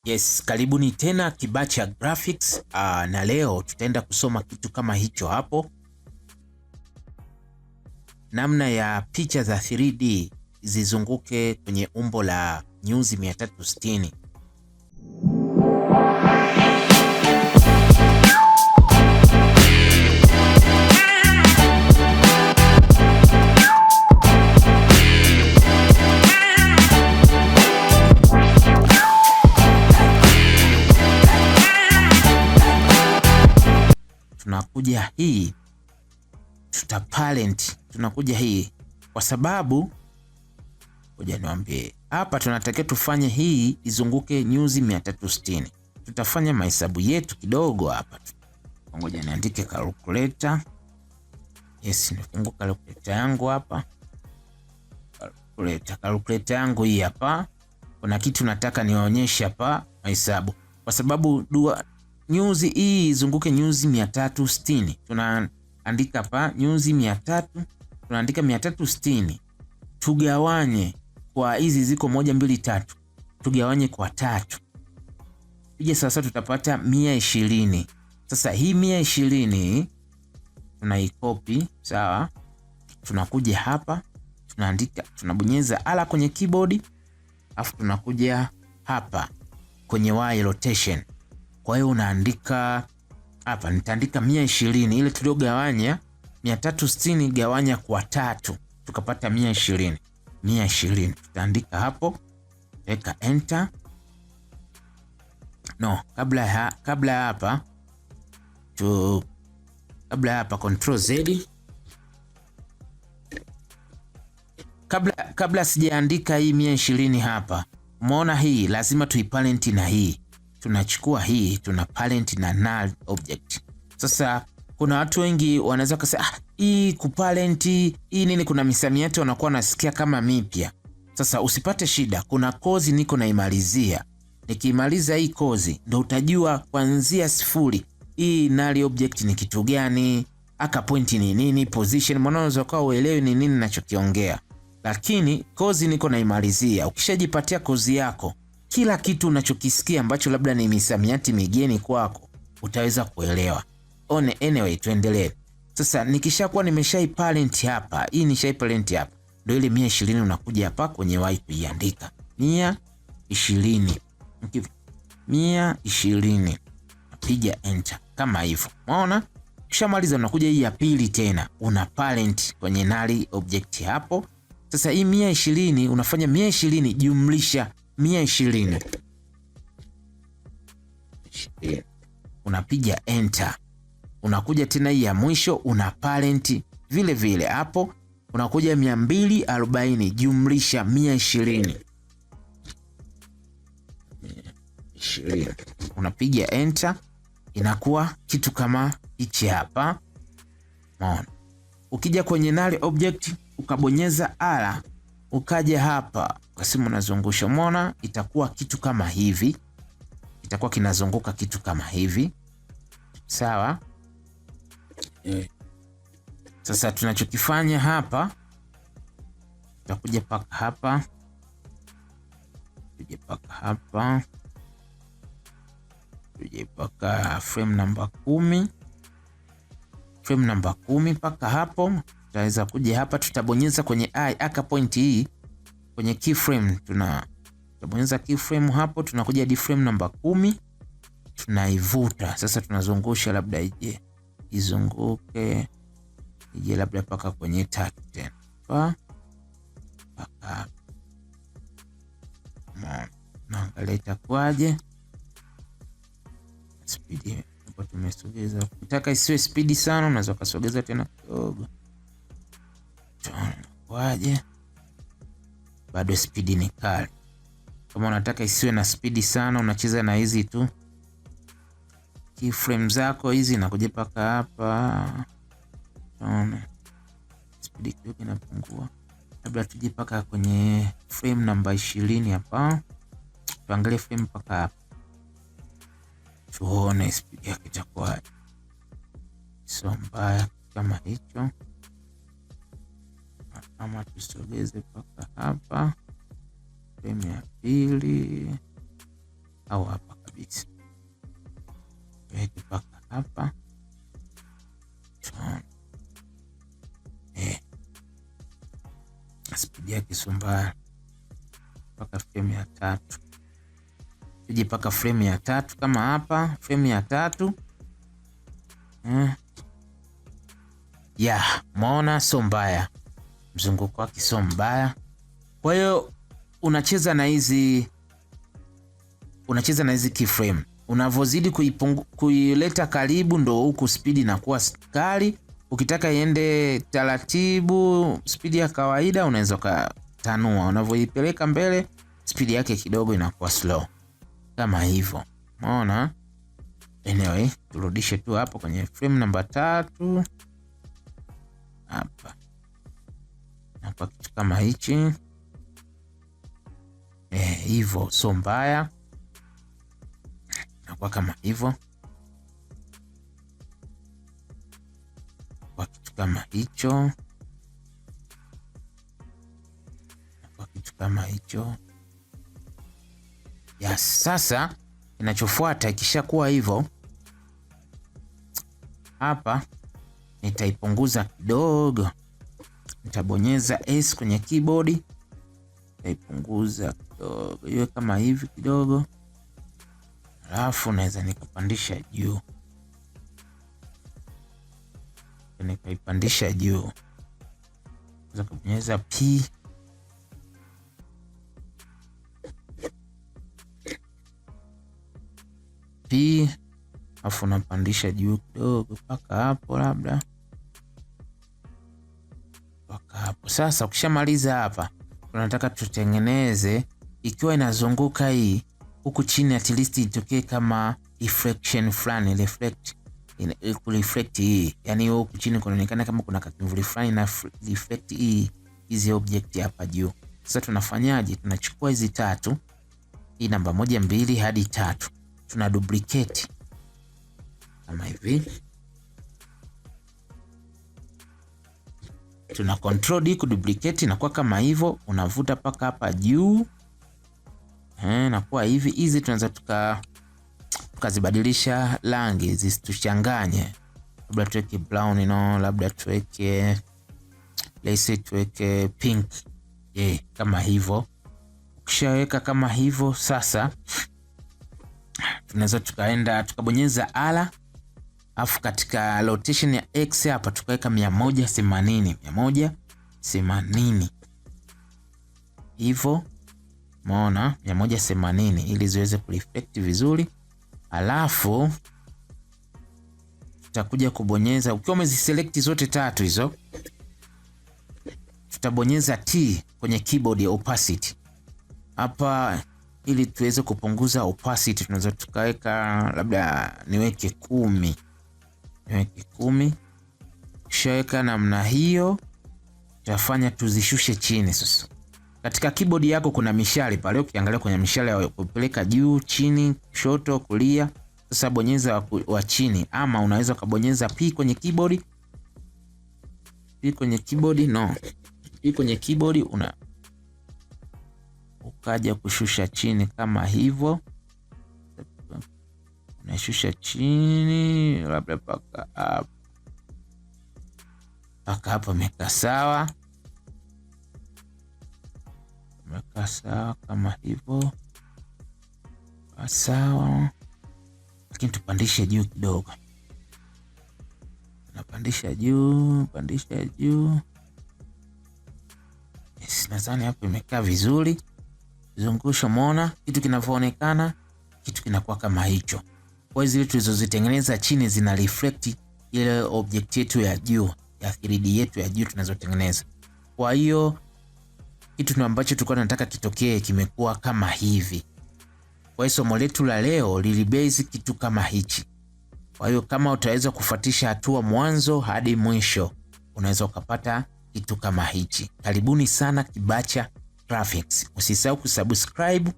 Yes, karibuni tena Kibacha Graphics. Na leo tutaenda kusoma kitu kama hicho hapo, namna ya picha za 3D zizunguke kwenye umbo la nyuzi 360. Tunakuja hii tunakuja hii kwa sababu ngoja niwaambie hapa tunatakiwa tufanye hii izunguke nyuzi 360. Tutafanya mahesabu yetu kidogo hapa. Ngoja niandike calculator. Yes, nifungue calculator yangu hapa. Calculator yangu hii hapa. Kuna kitu nataka niwaonyeshe hapa mahesabu. Kwa sababu nyuzi hii izunguke nyuzi 360. Tunaandika hapa nyuzi 300, tunaandika 360. Tugawanye kwa hizi ziko 1 2 3. Tugawanye kwa 3. Pige sasa tutapata 120. Sasa hii 120 tunaikopi, sawa? Tunakuja hapa, tunaandika, tunabonyeza ala kwenye keyboard, afu tunakuja hapa kwenye Y rotation. Kwa hiyo unaandika hapa, nitaandika 120 ile tuliogawanya 360 gawanya kwa 3 tukapata 120. 120 tutaandika hapo, weka enter. No, kabla hapa control Z. Kabla sijaandika hii 120 hapa, umeona hii lazima tuiparent na hii. Tunachukua hii tuna parent na null object. Sasa kuna watu wengi wanaweza kusema hii kuparent hii nini, kuna misamiati wanakuwa nasikia kama mipya. Sasa usipate shida, kuna kozi niko naimalizia. Nikimaliza hii kozi ndo utajua kuanzia sifuri hii null object ni kitu gani, aka point ni nini, position. Mwanzo kwa uelewi ni nini ninachokiongea, lakini kozi niko naimalizia. Ukishajipatia kozi yako, kila kitu unachokisikia ambacho labda ni misamiati migeni kwako utaweza kuelewa. Anyway, tuendelee. Sasa nikishakuwa nimeshaiparent hapa, hii nishaiparent hapa, ndio ile 120 unakuja hapa kwenye Y kuiandika 120. 120 napiga enter kama hivyo. Umeona? Ukishamaliza unakuja hii ya pili tena, una parent kwenye null object hapo. Sasa hii 120 unafanya 120 jumlisha 120. Unapiga enter. Unakuja tena hii ya mwisho una parent vile vile hapo, unakuja 240 jumlisha 120. Unapiga enter, inakuwa kitu kama hichi hapa. Unaona? Ukija kwenye null object ukabonyeza ala, ukaja hapa ukasema unazungusha, umeona itakuwa kitu kama hivi. Itakuwa kinazunguka kitu kama hivi. Sawa? Sasa tunachokifanya hapa, tutakuja paka hapa. Tuje paka frame number 10. Frame number 10 paka hapo. Tutaweza kuja hapa, tutabonyeza kwenye aka point hii kwenye keyframe, tutabonyeza keyframe hapo, tunakuja hadi frame number 10, tunaivuta. Sasa tunazungusha, labda izunguke ije labda paka kwenye 3 tena paka. Naangalia itakuwaje speed hapo. Tumesogeza, ukitaka isiwe speed sana unaweza kusogeza tena kidogo. Waje bado speed ni kali. Kama unataka isiwe na speed sana, unacheza na hizi tu keyframe zako hizi, na kuja paka hapa. Unaona speed kidogo inapungua, labda tuje paka kwenye frame namba 20 hapa. Tuangalie frame paka hapa, tuone speed yake itakuwa sio mbaya kama hicho. Ama tusogeze paka hapa frame ya pili. au hapa kabisa. Tuweke paka hapa. Speed yake sio mbaya. Paka frame ya 3. Tuje paka frame ya 3 kama hapa, frame ya 3. Umeona sio mbaya. Mzunguko wake sio mbaya. Kwa hiyo unacheza na hizi keyframe. Unavozidi kuileta karibu ndo huku speed inakuwa kali. Ukitaka iende taratibu, speed ya kawaida unaweza kutanua. Unavoipeleka mbele, speed yake kidogo inakuwa slow. Kama hivyo. Umeona? Anyway, turudishe tu hapo kwenye frame namba 3. Hapa. Na kwa kitu kama hichi. Hivyo so mbaya. Na kwa kama hivyo. Kwa kitu kama hicho. Na kwa kitu kama hicho. Sasa kinachofuata ikishakuwa hivyo, hapa nitaipunguza kidogo. Nitabonyeza S kwenye keyboard. Nitaipunguza kidogo iwe kama hivi kidogo. Alafu naweza nikapandisha juu. Nikaipandisha juu. Naweza kubonyeza P. Alafu napandisha juu kidogo paka hapo labda. Paka hapo. Sasa ukishamaliza hapa, tunataka tutengeneze ikiwa inazunguka hii huku chini, at least itokee kama reflection fulani, reflect hii. Yaani huku chini kunaonekana kama kuna kakivuli fulani na reflect hizi object hapa juu. Sasa tunafanyaje? Tunachukua hizi 3. Hii namba 1, 2 hadi 3. Tuna duplicate kama hivi. Tuna control D kuduplicate na kwa kama hivyo, unavuta paka hapa juu. Na kwa hivi hizi tunaweza tukazibadilisha rangi zisituchanganye. Labda tuweke brown labda tuweke tuweke pink. Kama hivyo. Ukishaweka kama hivyo, sasa tunaweza tukaenda tukabonyeza R, afu katika rotation ya X hapa tukaweka 180 hivyo. Umeona? 180 ili ziweze kureflect vizuri. Alafu tutakuja kubonyeza, ukiwa umeziselect zote 3 hizo, tutabonyeza T kwenye keyboard ya opacity. Hapa ili tuweze kupunguza opacity tunaweza tukaweka labda niweke 10. Ukishaweka namna hiyo, tutafanya tuzishushe chini. Sasa katika keyboard yako kuna mishale pale, ukiangalia kwenye mishale ya kupeleka juu, chini, kushoto, kulia. Sasa bonyeza wa chini, ama unaweza kubonyeza P kwenye keyboard. P kwenye keyboard ukaja kushusha chini kama hivyo. Unashusha chini labda paka hapa imekaa sawa. Imekaa sawa kama hivyo. Sawa. Lakini tupandishe juu kidogo. Tunapandisha juu, pandisha juu. Nadhani hapo imekaa vizuri. Zungusha, umeona kitu kinavyoonekana, kitu kinakuwa kama hicho. Kwa hiyo zile tulizozitengeneza chini zina reflect ile object yetu ya juu, ya 3D yetu ya juu tunazotengeneza. Kwa hiyo kitu ambacho tulikuwa tunataka kitokee kimekuwa kama hivi. Kwa hiyo somo letu la leo lilibase kitu kama hichi. Kwa hiyo kama utaweza kufuatisha hatua mwanzo hadi mwisho, unaweza ukapata kitu kama hichi. Karibuni sana Kibacha Graphics. Usisahau kusubscribe,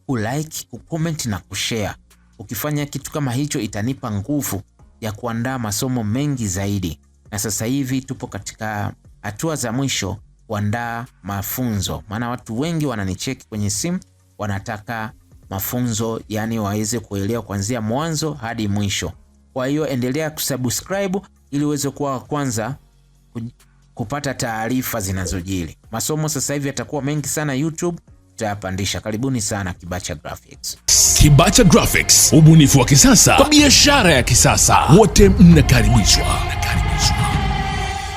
kulike, kucomment na kushare. Ukifanya kitu kama hicho itanipa nguvu ya kuandaa masomo mengi zaidi. Na sasa hivi tupo katika hatua za mwisho kuandaa mafunzo. Maana watu wengi wananicheki kwenye simu, wanataka mafunzo, yani waweze kuelewa kuanzia mwanzo hadi mwisho. Kwa hiyo endelea kusubscribe ili uweze kuwa kwanza kupata taarifa zinazojiri. Masomo sasa hivi yatakuwa mengi sana YouTube, tutayapandisha. Karibuni sana Kibacha Graphics. Kibacha Graphics, ubunifu wa kisasa kwa biashara ya kisasa. Wote mnakaribishwa.